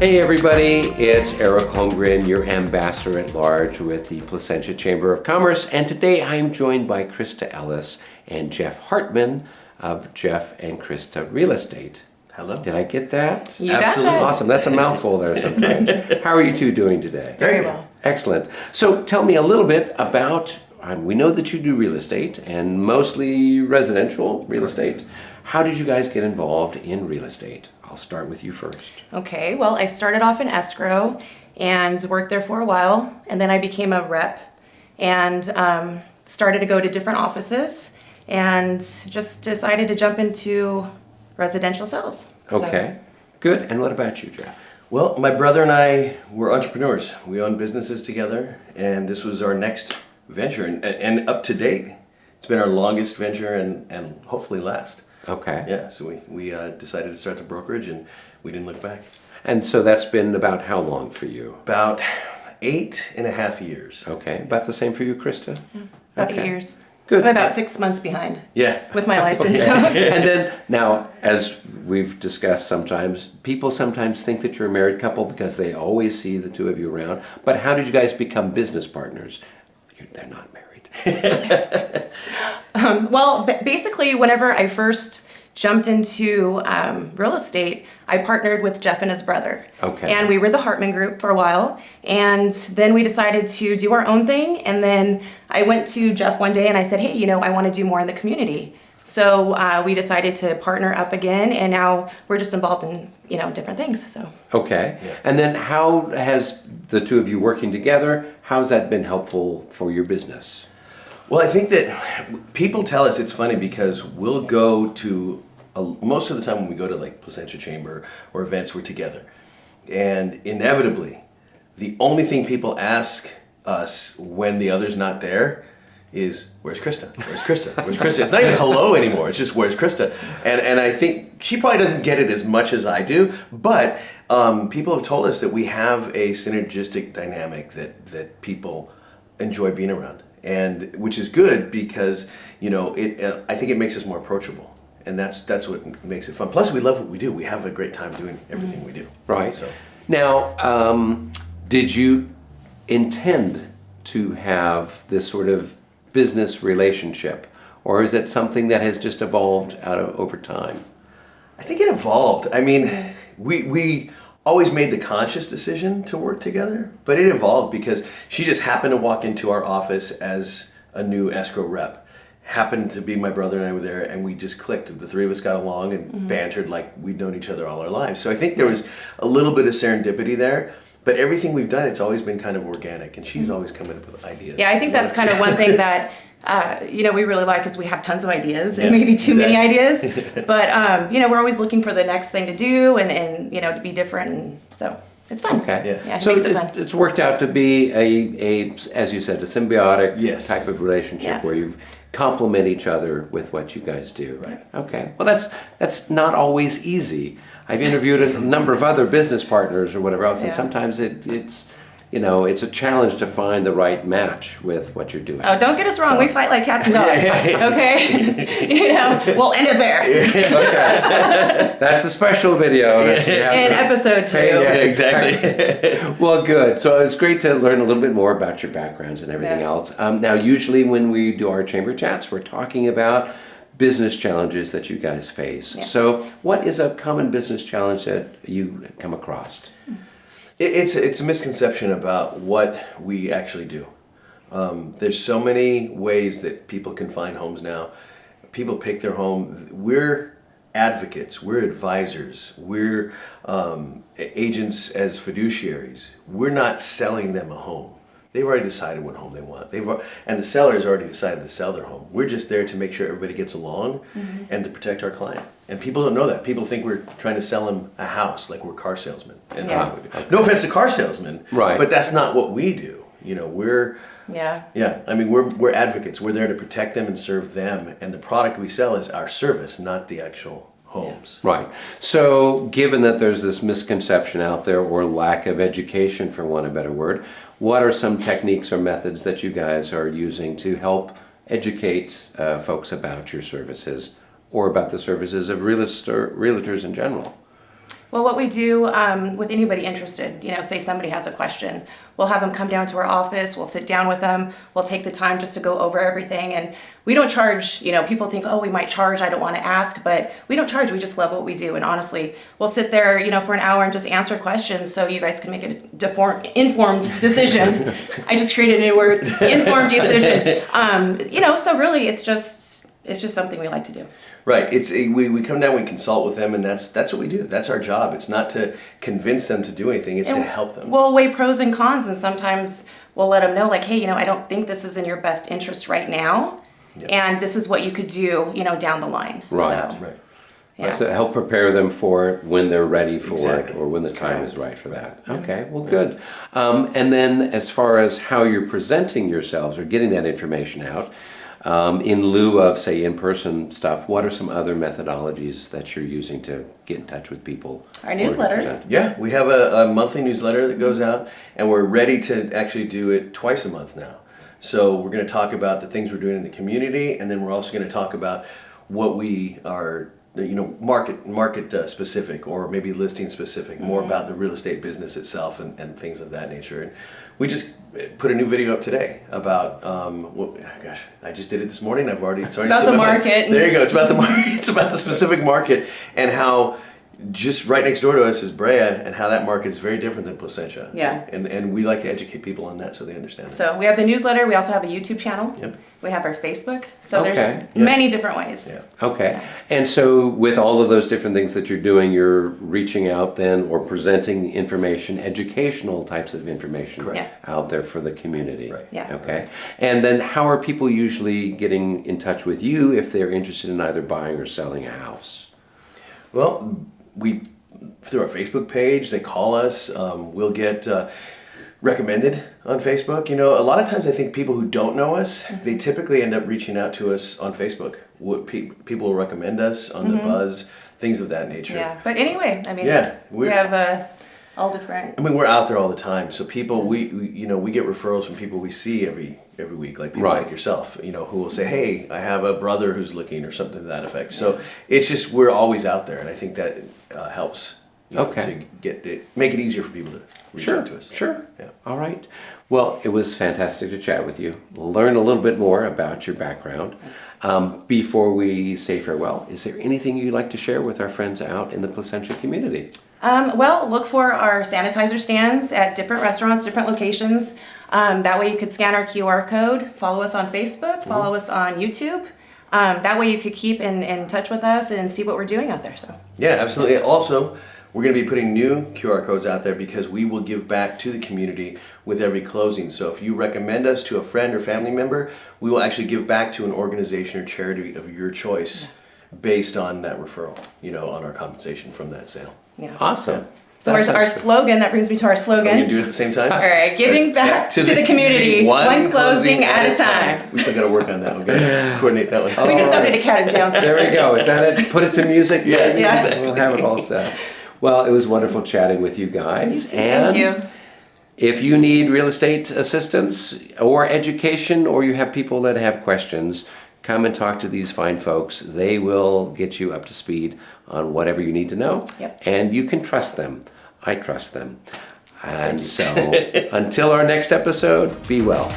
Hey everybody, it's Eric Holmgren, your ambassador at large with the Placentia Chamber of Commerce, and today I'm joined by Krista Ellis and Jeff Hartman of Geoff and Krista Real Estate. Hello. Did I get that? You got that. Awesome. That's a mouthful there sometimes. How are you two doing today? Very well. Excellent. So tell me a little bit about, we know that you do real estate and mostly residential real estate. How did you guys get involved in real estate? I'll start with you first. Okay, well, I started off in escrow and worked there for a while, and then I became a rep and started to go to different offices and just decided to jump into residential sales. Okay, good. And what about you, Jeff? Well, my brother and I were entrepreneurs. We owned businesses together, and this was our next venture. And up to date, it's been our longest venture and hopefully last. Okay. Yeah, so we decided to start the brokerage, and we didn't look back. And so that's been about how long for you? About 8.5 years. Okay. About the same for you, Krista? About Okay. 8 years. Good. I'm about 6 months behind Yeah. with my license. And then, now, as we've discussed sometimes, people sometimes think that you're a married couple because they always see the two of you around. But how did you guys become business partners? They're not married. Well, basically, whenever I first jumped into real estate, I partnered with Jeff and his brother. Okay. And we were the Hartman Group for a while. And then we decided to do our own thing. And then I went to Jeff one day and I said, hey, I want to do more in the community. So we decided to partner up again. And now we're just involved in, different things. So. Okay. Yeah. And then how has the two of you working together, how's that been helpful for your business? Well, I think that people tell us it's funny because we'll go to, most of the time when we go to like Placentia Chamber or events, we're together. And inevitably, the only thing people ask us when the other's not there is, where's Krista? Where's Krista? Where's Krista? It's not even hello anymore. It's just, where's Krista? And I think she probably doesn't get it as much as I do, but people have told us that we have a synergistic dynamic that people enjoy being around. And which is good because, I think it makes us more approachable. And that's what makes it fun. Plus, we love what we do. We have a great time doing everything we do. Right. So. Now, did you intend to have this sort of business relationship, or is it something that has just evolved over time? I think it evolved. I mean, we always made the conscious decision to work together, but it evolved because she just happened to walk into our office as a new escrow rep. Happened to be my brother and I were there, and we just clicked. The three of us got along and bantered like we'd known each other all our lives. So I think there was a little bit of serendipity there, but everything we've done, it's always been kind of organic, and she's always coming up with ideas. Yeah, I think that's kind of one thing that we really like is we have tons of ideas and Yeah, maybe too many exactly. ideas. But we're always looking for the next thing to do and to be different. And so it's fun. Okay. Yeah. It So makes it fun. it's worked out to be a, as you said, a symbiotic Yes. type of relationship Yeah. where you complement each other with what you guys do. Right. Okay. Well, that's not always easy. I've interviewed a number of other business partners or whatever else, and Yeah. sometimes it's a challenge to find the right match with what you're doing. Oh, don't get us wrong. We fight like cats and dogs. Okay. We'll end it there Okay. That's a special video that you have in to- episode 2. Hey, Yeah, yes, exactly. Well, good. So it's great to learn a little bit more about your backgrounds and everything Yeah. else. Now, usually when we do our chamber chats, we're talking about business challenges that you guys face. Yeah. So what is a common business challenge that you come across? It's a misconception about what we actually do. There's so many ways that people can find homes now. People pick their home. We're advocates. We're advisors. We're agents as fiduciaries. We're not selling them a home. They've already decided what home they want. And the seller has already decided to sell their home. We're just there to make sure everybody gets along and to protect our client. And people don't know that. People think we're trying to sell them a house, like we're car salesmen. And that's not what we do. No offense to car salesmen, Right. but that's not what we do. We're we're advocates. We're there to protect them and serve them. And the product we sell is our service, not the actual homes. Right. So given that there's this misconception out there or lack of education, for want of a better word, what are some techniques or methods that you guys are using to help educate folks about your services or about the services of realtors in general? Well, what we do with anybody interested, say somebody has a question, we'll have them come down to our office, we'll sit down with them, we'll take the time just to go over everything. And we don't charge, people think, oh, we might charge, I don't want to ask, but we don't charge, we just love what we do. And honestly, we'll sit there, for an hour and just answer questions so you guys can make an informed decision. I just created a new word, informed decision. So really it's just something we like to do. Right. We come down, we consult with them, and that's what we do. That's our job. It's not to convince them to do anything. It's to help them. We'll weigh pros and cons, and sometimes we'll let them know, like, hey, I don't think this is in your best interest right now, and this is what you could do, down the line. Right. So, Right. yeah. So help prepare them for it when they're ready for Exactly. it or when the time is Correct. right for that. Okay, well, good. And then as far as how you're presenting yourselves or getting that information out, in lieu of, say, in-person stuff, what are some other methodologies that you're using to get in touch with people? Our newsletter. Or to present? Yeah, we have a monthly newsletter that goes out, and we're ready to actually do it twice a month now. So we're going to talk about the things we're doing in the community, and then we're also going to talk about what we are, market specific, or maybe listing specific, more about the real estate business itself and things of that nature. And we just put a new video up today about I just did it this morning. It's about the market. There you go. It's about the market. It's about the specific market and how just right next door to us is Brea, and how that market is very different than Placentia. Yeah. And we like to educate people on that so they understand that. So we have the newsletter. We also have a YouTube channel. Yep. We have our Facebook. So Okay. there's Yeah. many different ways. Yeah. Okay. And so with all of those different things that you're doing, you're reaching out then or presenting information, educational types of information Correct. Yeah. out there for the community. Right. Yeah. Okay. And then how are people usually getting in touch with you if they're interested in either buying or selling a house? Well, we through our Facebook page, they call us. We'll get recommended on Facebook. A lot of times I think people who don't know us, they typically end up reaching out to us on Facebook. People will recommend us on the Buzz, things of that nature. Yeah. But anyway, Yeah, we have all different. we're out there all the time, so people we get referrals from people we see every week, like people Right. like yourself, who will say, "Hey, I have a brother who's looking," or something to that effect. So it's just we're always out there, and I think that helps. Okay. To make it easier for people to reach out to us. Sure. Yeah. All right. Well, it was fantastic to chat with you, learn a little bit more about your background. Before we say farewell, is there anything you'd like to share with our friends out in the Placentia community? Well, look for our sanitizer stands at different restaurants, different locations. That way you could scan our QR code, follow us on Facebook, follow us on YouTube. That way you could keep in touch with us and see what we're doing out there. So. Yeah, absolutely. Also, we're going to be putting new QR codes out there because we will give back to the community with every closing. So if you recommend us to a friend or family member, we will actually give back to an organization or charity of your choice based on that referral, on our compensation from that sale. Yeah. Awesome. So our slogan, that brings me to our Are we slogan. going to do it at the same time? All right, giving back to the community, one closing at a time. We still got to work on that. We're going to coordinate that one. We just started to count it down. There we go. Is that it? Put it to music. Yeah, Yeah. We'll have it all set. Well, it was wonderful chatting with you guys. Thank you. If you need real estate assistance or education, or you have people that have questions, come and talk to these fine folks. They will get you up to speed on whatever you need to know. Yep. And you can trust them. I trust them. And so until our next episode, be well.